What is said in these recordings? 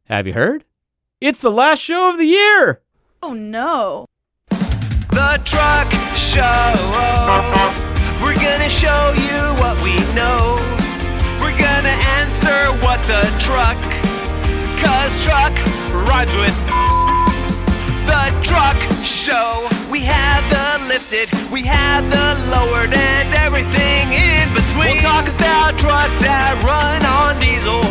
Have you heard? It's the last show of the year! Oh no. The Truck Show. We're gonna show you what we know. We're gonna answer what the truck. 'Cause truck rhymes with the Truck Show. We have the lifted, we have the lowered, and everything in between. We'll talk about trucks that run on diesel,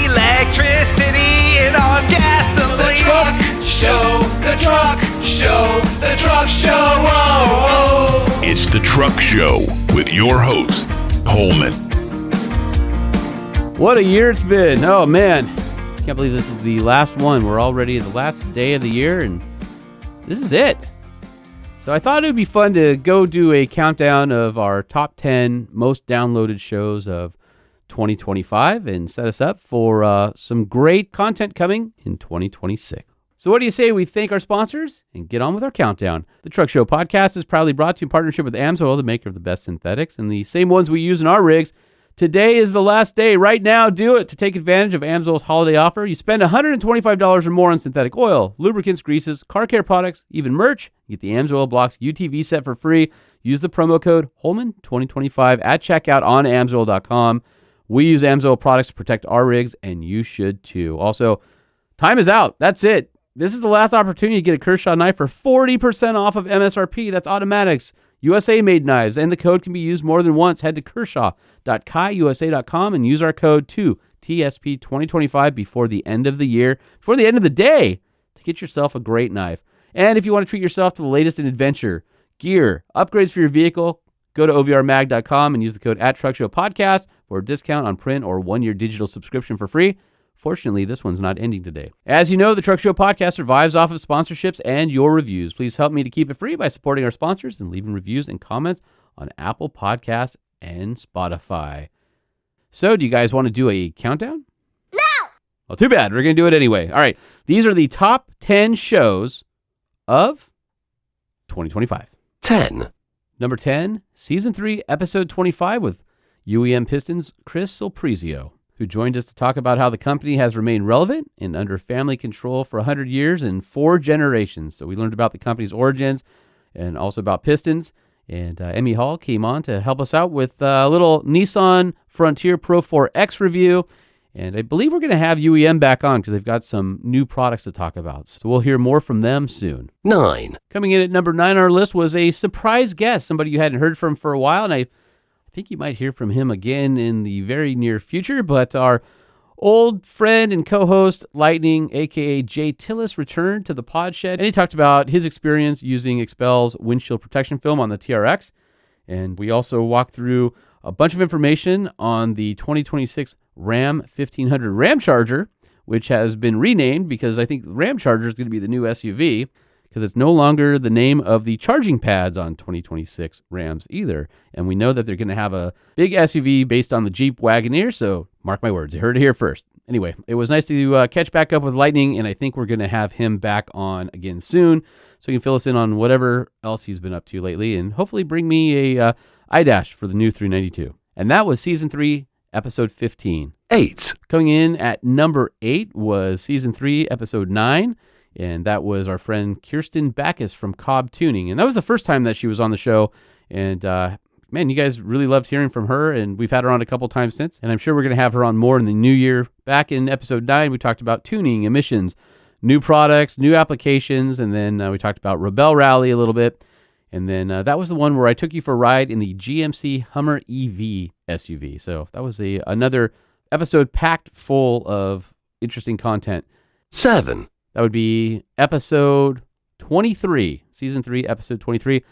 electricity, and on gasoline. The Truck Show, the Truck Show, the Truck Show. Oh, oh. It's the Truck Show with your host, Holman. What a year it's been. Oh, man. Can't believe this is the last one. We're already at the last day of the year, and this is it. So I thought it would be fun to go do a countdown of our top 10 most downloaded shows of 2025 and set us up for some great content coming in 2026. So what do you say we thank our sponsors and get on with our countdown? The Truck Show podcast is proudly brought to you in partnership with AMSOIL, the maker of the best synthetics and the same ones we use in our rigs. Today is the last day. Right now, do it to take advantage of AMSOIL's holiday offer. You spend $125 or more on synthetic oil, lubricants, greases, car care products, even merch. You get the AMSOIL Blocks UTV set for free. Use the promo code Holman2025 at checkout on AMSOIL.com. We use AMSOIL products to protect our rigs, and you should too. Also, time is out. That's it. This is the last opportunity to get a Kershaw knife for 40% off of MSRP. That's automatics, USA-made knives, and the code can be used more than once. Head to kershaw.kaiusa.com and use our code TSP2025 before the end of the year, before the end of the day, to get yourself a great knife. And if you want to treat yourself to the latest in adventure, gear, upgrades for your vehicle, go to OVRmag.com and use the code @TruckShowPodcast for a discount on print or 1-year digital subscription for free. Fortunately, this one's not ending today. As you know, the Truck Show podcast survives off of sponsorships and your reviews. Please help me to keep it free by supporting our sponsors and leaving reviews and comments on Apple Podcasts and Spotify. So, do you guys want to do a countdown? No! Well, too bad. We're going to do it anyway. All right. These are the top 10 shows of 2025. 10. Number 10, Season 3, Episode 25 with UEM Pistons' Chris Sulprizio, who joined us to talk about how the company has remained relevant and under family control for 100 years and 4 generations. So we learned about the company's origins and also about Pistons. And Emmy Hall came on to help us out with a little Nissan Frontier Pro 4X review. And I believe we're going to have UEM back on because they've got some new products to talk about. So we'll hear more from them soon. 9. Coming in at number 9 on our list was a surprise guest, somebody you hadn't heard from for a while. And I think you might hear from him again in the very near future, but our old friend and co-host Lightning, aka Jay Tillis, returned to the pod shed, and he talked about his experience using Expel's windshield protection film on the TRX. And we also walked through a bunch of information on the 2026 Ram 1500 Ram Charger, which has been renamed because I think the Ram Charger is going to be the new SUV, because it's no longer the name of the charging pads on 2026 Rams either. And we know that they're going to have a big SUV based on the Jeep Wagoneer, so mark my words, you heard it here first. Anyway, it was nice to catch back up with Lightning, and I think we're going to have him back on again soon, so he can fill us in on whatever else he's been up to lately, and hopefully bring me a iDash for the new 392. And that was Season 3, Episode 15. 8. Coming in at number 8 was Season 3, Episode 9. And that was our friend Kirsten Backus from Cobb Tuning. And that was the first time that she was on the show. And man, you guys really loved hearing from her. And we've had her on a couple times since. And I'm sure we're going to have her on more in the new year. Back in episode 9, we talked about tuning, emissions, new products, new applications. And then we talked about Rebel Rally a little bit. And then that was the one where I took you for a ride in the GMC Hummer EV SUV. So that was another episode packed full of interesting content. 7. That would be episode 23, Season 3, episode 23.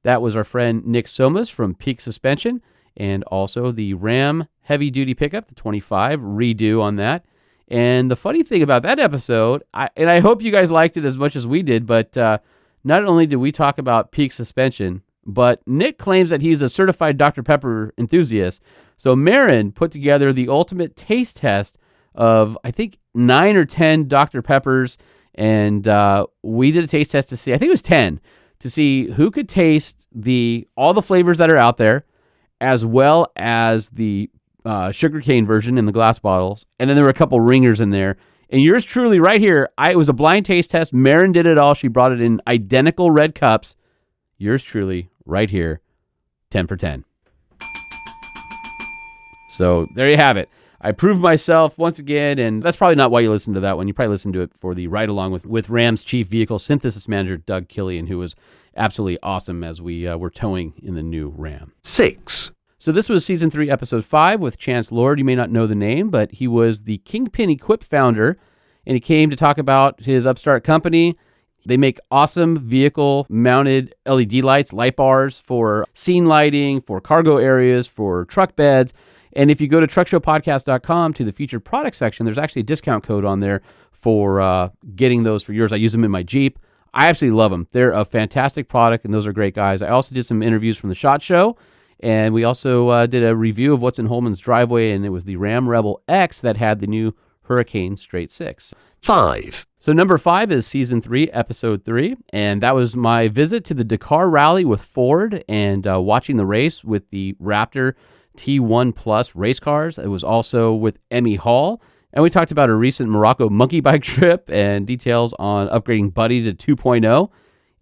That was our friend Nick Somas from Peak Suspension, and also the Ram Heavy Duty Pickup, the 25, redo on that. And the funny thing about that episode, I hope you guys liked it as much as we did, but not only did we talk about Peak Suspension, but Nick claims that he's a certified Dr. Pepper enthusiast. So Marin put together the ultimate taste test of, I think, 9 or 10 Dr. Peppers, and we did a taste test to see, I think it was 10, to see who could taste all the flavors that are out there, as well as the sugarcane version in the glass bottles. And then there were a couple ringers in there, And yours truly right here, it was a blind taste test. Marin did it all. She brought it in identical red cups. Yours truly right here, 10 for 10. So there you have it. I proved myself once again, and that's probably not why you listened to that one. You probably listened to it for the ride-along with Ram's Chief Vehicle Synthesis Manager, Doug Killian, who was absolutely awesome as we were towing in the new Ram. 6. So this was Season 3, Episode 5 with Chance Lord. You may not know the name, but he was the Kingpin Equip founder, and he came to talk about his upstart company. They make awesome vehicle-mounted LED lights, light bars for scene lighting, for cargo areas, for truck beds. And if you go to truckshowpodcast.com to the featured product section, there's actually a discount code on there for getting those for yours. I use them in my Jeep. I absolutely love them. They're a fantastic product, and those are great guys. I also did some interviews from the SHOT Show, and we also did a review of what's in Holman's driveway, and it was the Ram Rebel X that had the new Hurricane Straight 6. 5. So number 5 is Season 3, Episode 3, and that was my visit to the Dakar Rally with Ford and watching the race with the Raptor T1 Plus race cars. It was also with Emmy Hall, and we talked about a recent Morocco monkey bike trip and details on upgrading Buddy to 2.0.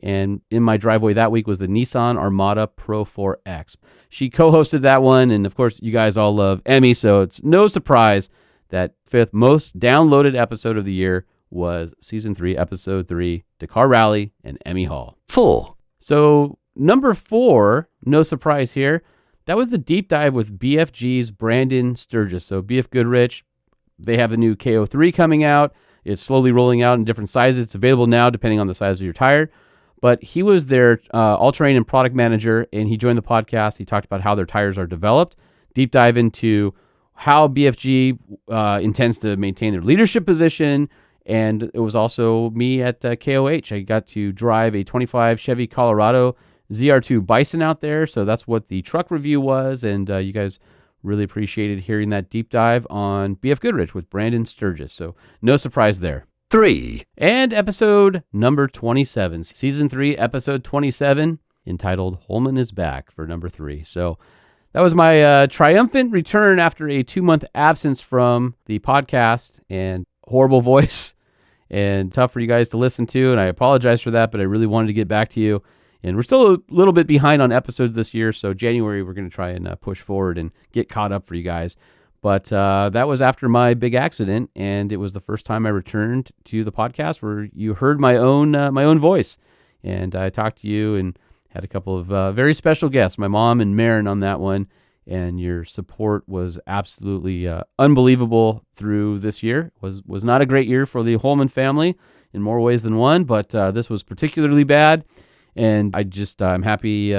And in my driveway that week was the Nissan Armada Pro 4X. She co-hosted that one, and of course, you guys all love Emmy, so it's no surprise that 5th most downloaded episode of the year was Season 3, Episode 3, Dakar Rally and Emmy Hall. 4. So number 4, no surprise here, that was the deep dive with BFG's Brandon Sturgis. So BF Goodrich, they have the new KO3 coming out. It's slowly rolling out in different sizes. It's available now depending on the size of your tire. But he was their all-terrain and product manager, and he joined the podcast. He talked about how their tires are developed, deep dive into how BFG intends to maintain their leadership position, and it was also me at KOH. I got to drive a 25 Chevy Colorado ZR2 Bison out there, so that's what the truck review was, and you guys really appreciated hearing that deep dive on BF Goodrich with Brandon Sturgis, so no surprise there. 3. And episode number 27, Season 3, Episode 27, entitled Holman is Back for number 3. So that was my triumphant return after a 2-month absence from the podcast, and horrible voice and tough for you guys to listen to, and I apologize for that, but I really wanted to get back to you. And we're still a little bit behind on episodes this year, so January we're going to try and push forward and get caught up for you guys. But that was after my big accident, and it was the first time I returned to the podcast where you heard my own voice. And I talked to you and had a couple of very special guests, my mom and Marin on that one. And your support was absolutely unbelievable through this year. Was not a great year for the Holman family in more ways than one, but this was particularly bad. And I'm happy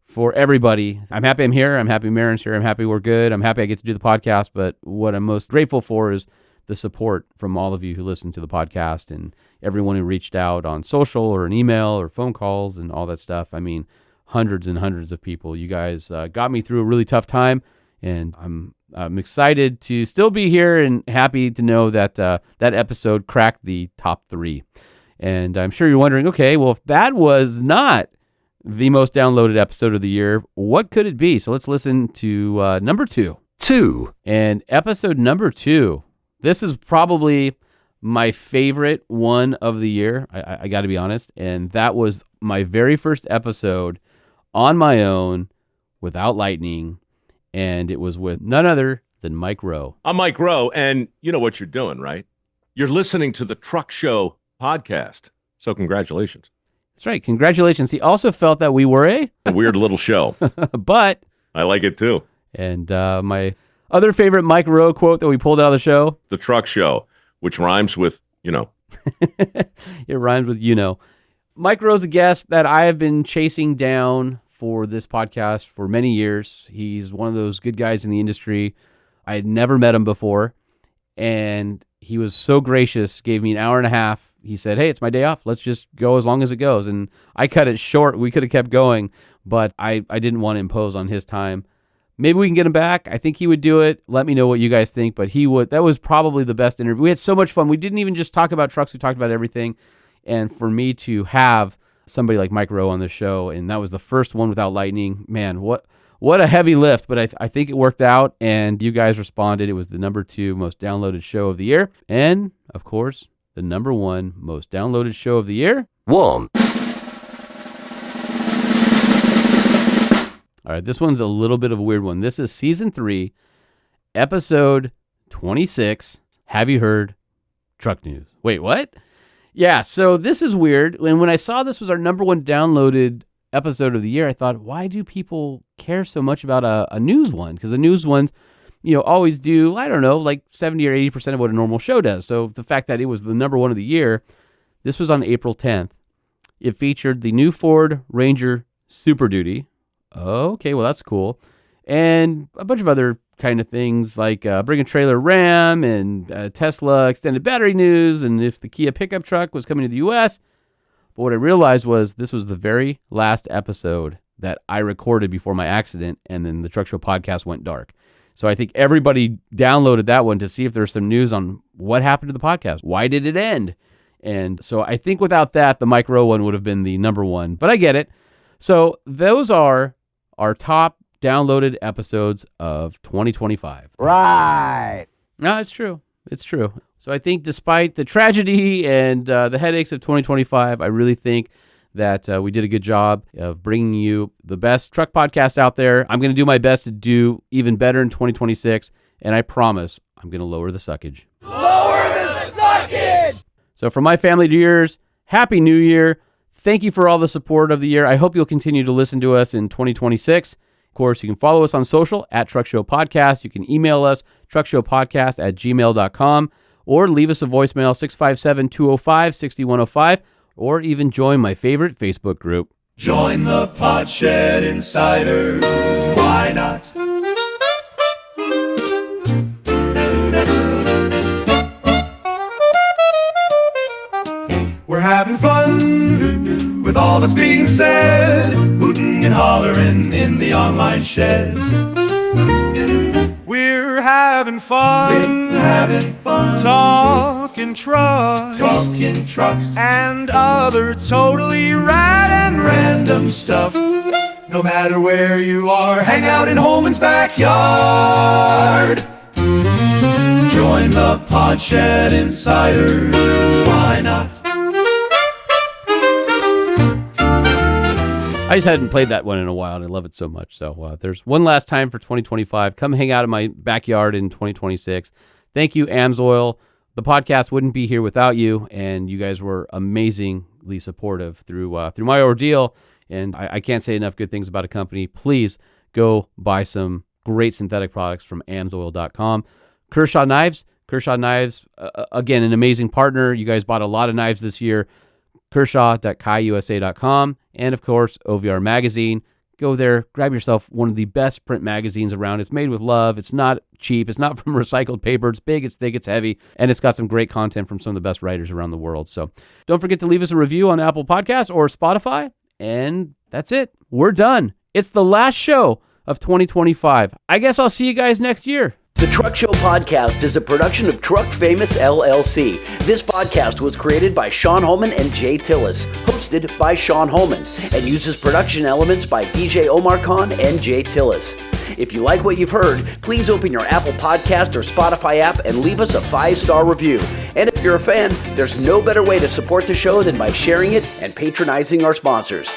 for everybody. I'm happy I'm here. I'm happy Marin's here. I'm happy we're good. I'm happy I get to do the podcast. But what I'm most grateful for is the support from all of you who listen to the podcast and everyone who reached out on social or an email or phone calls and all that stuff. I mean, hundreds and hundreds of people. You guys got me through a really tough time, and I'm excited to still be here and happy to know that that episode cracked the top 3. And I'm sure you're wondering, okay, well, if that was not the most downloaded episode of the year, what could it be? So let's listen to number 2. 2. And episode number 2. This is probably my favorite one of the year. I got to be honest. And that was my very first episode on my own without lightning. And it was with none other than Mike Rowe. I'm Mike Rowe, and you know what you're doing, right? You're listening to the Truck Show podcast. So congratulations. That's right. Congratulations. He also felt that we were a weird little show. But I like it too. And my other favorite Mike Rowe quote that we pulled out of the show. The Truck Show, which rhymes with, you know. It rhymes with, you know. Mike Rowe's a guest that I have been chasing down for this podcast for many years. He's one of those good guys in the industry. I had never met him before. And he was so gracious, gave me an hour and a half. He said, hey, it's my day off. Let's just go as long as it goes. And I cut it short. We could have kept going, but I didn't want to impose on his time. Maybe we can get him back. I think he would do it. Let me know what you guys think, but he would. That was probably the best interview. We had so much fun. We didn't even just talk about trucks. We talked about everything. And for me to have somebody like Mike Rowe on the show, and that was the first one without lightning, man, what what a heavy lift, but I think it worked out, and you guys responded. It was the number 2 most downloaded show of the year, and, of course, the number 1 most downloaded show of the year. One. All right, this one's a little bit of a weird one. This is Season 3, Episode 26. Have you heard truck news? Wait, what? Yeah, so this is weird. And when I saw this was our number 1 downloaded episode of the year, I thought, why do people care so much about a news one? Because the news ones, always do, I don't know, like 70 or 80% of what a normal show does. So the fact that it was the number 1 of the year, this was on April 10th. It featured the new Ford Ranger Super Duty. Okay, well, that's cool. And a bunch of other kind of things like bring a trailer Ram and Tesla extended battery news, and if the Kia pickup truck was coming to the U.S. But what I realized was this was the very last episode that I recorded before my accident, and then the Truck Show podcast went dark. So I think everybody downloaded that one to see if there's some news on what happened to the podcast. Why did it end? And so I think without that, the Mike Rowe one would have been the number 1. But I get it. So those are our top downloaded episodes of 2025. Right. No, it's true. It's true. So I think despite the tragedy and the headaches of 2025, I really think that we did a good job of bringing you the best truck podcast out there. I'm going to do my best to do even better in 2026, and I promise I'm going to lower the suckage. Lower the suckage! So from my family to yours, Happy New Year. Thank you for all the support of the year. I hope you'll continue to listen to us in 2026. Of course, you can follow us on social at Truck Show Podcast. You can email us, truckshowpodcast@gmail.com, or leave us a voicemail, 657-205-6105, or even join my favorite Facebook group. Join the Podshed Insiders, why not? We're having fun with all that's being said, hooting and hollering in the online shed. We're having fun, talking trucks, and other totally rad and random stuff. No matter where you are, hang out in Holman's backyard. Join the Podshed Insiders, why not? I just hadn't played that one in a while, and I love it so much. So there's one last time for 2025. Come hang out in my backyard in 2026. Thank you, AMSOIL. The podcast wouldn't be here without you, and you guys were amazingly supportive through my ordeal. And I can't say enough good things about a company. Please go buy some great synthetic products from AMSOIL.com. Kershaw Knives. Again, an amazing partner. You guys bought a lot of knives this year. Kershaw.kaiusa.com, and of course, OVR Magazine. Go there, grab yourself one of the best print magazines around. It's made with love. It's not cheap. It's not from recycled paper. It's big, it's thick, it's heavy, and it's got some great content from some of the best writers around the world. So don't forget to leave us a review on Apple Podcasts or Spotify, and that's it. We're done. It's the last show of 2025. I guess I'll see you guys next year. The Truck Show Podcast is a production of Truck Famous LLC. This podcast was created by Sean Holman and Jay Tillis, hosted by Sean Holman, and uses production elements by DJ Omar Khan and Jay Tillis. If you like what you've heard, please open your Apple Podcast or Spotify app and leave us a 5-star review. And if you're a fan, there's no better way to support the show than by sharing it and patronizing our sponsors.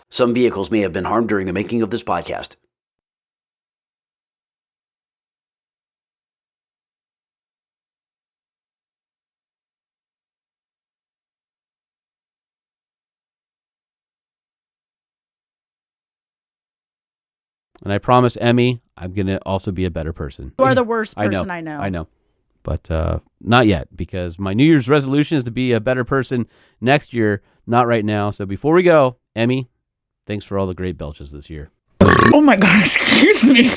Some vehicles may have been harmed during the making of this podcast. And I promise, Emmy, I'm going to also be a better person. You are the worst person I know. But not yet, because my New Year's resolution is to be a better person next year, not right now. So before we go, Emmy, thanks for all the great belches this year. Oh my God, excuse me.